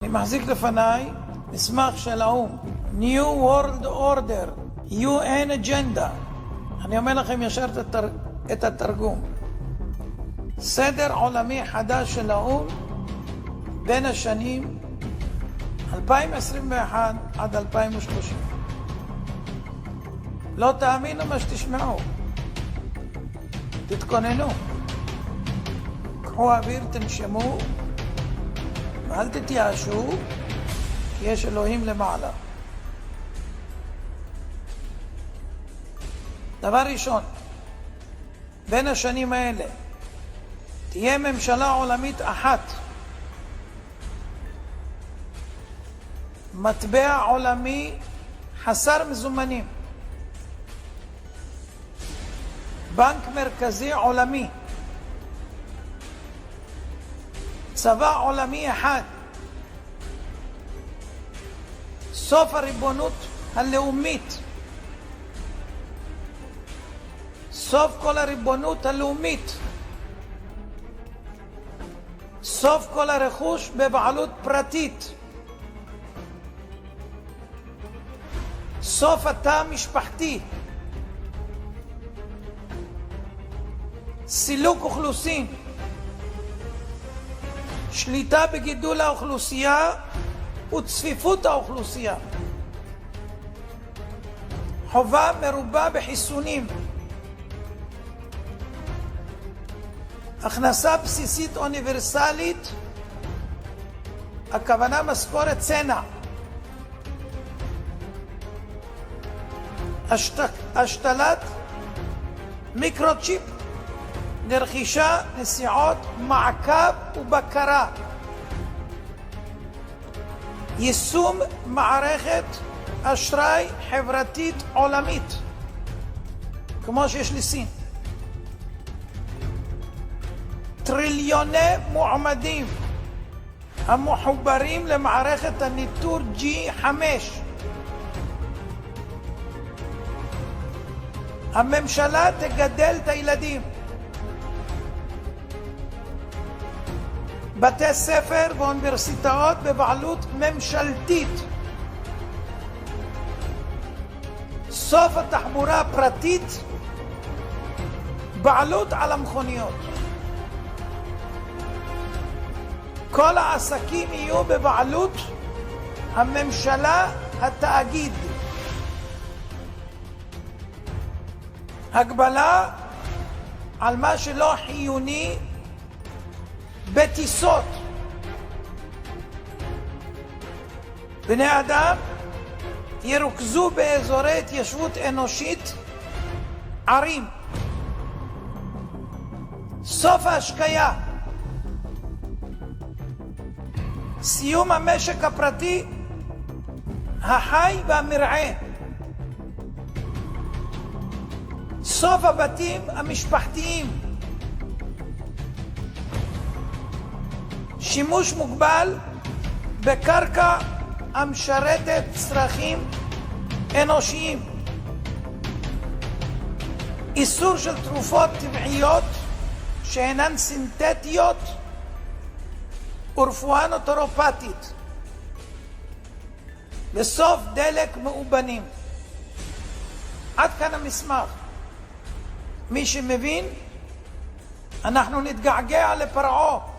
אני מחזיק לפניי מסמך של האו"ם, New World Order, UN Agenda. אני אומר לכם ישר את התרגום. סדר עולמי חדש של האו"ם בין השנים 2021 עד 2030. לא תאמינו מה שתשמעו. תתכוננו. קחו אוויר, תנשמו, ואל תתייאשו, כי יש אלוהים למעלה. דבר ראשון, בין השנים האלה תהיה ממשלה עולמית אחת, מטבע עולמי חסר מזומנים, בנק מרכזי עולמי, צבא עולמי אחד, סוף הריבונות הלאומית, סוף כל הריבונות הלאומית, סוף כל הרכוש בבעלות פרטית, סוף התא המשפחתי, סילוק אוכלוסין, שליטה בגידול האוכלוסייה וצפיפות האוכלוסייה, חובה מרובה בחיסונים, הכנסה בסיסית אוניברסלית, הכוונה משכורת צנע, השתלת מיקרוצ'יפ לרכישה, נסיעות, מעקב ובקרה, יישום מערכת אשראי חברתית עולמית כמו שיש לסין, טריליוני מועמדים המחוברים למערכת הניטור G5, הממשלה תגדל את הילדים, בתי ספר ואוניברסיטאות בבעלות ממשלתית, סוף התחבורה הפרטית, בעלות על המכוניות, כל העסקים יהיו בבעלות הממשלה, התאגיד, הגבלה על מה שלא חיוני בטיסות, בני אדם ירוכזו באזורי התיישבות אנושית, ערים, סוף ההשקיה, סיום המשק הפרטי החי והמרעה, סוף הבתים המשפחתיים, שימוש מוגבל בקרקע המשרתת צרכים אנושיים, איסור של תרופות טבעיות שאינן סינתטיות ורפואה נוטורופטית, וסוף דלק מאובנים. עד כאן המסמך. מי שמבין, אנחנו נתגעגע לפרעה,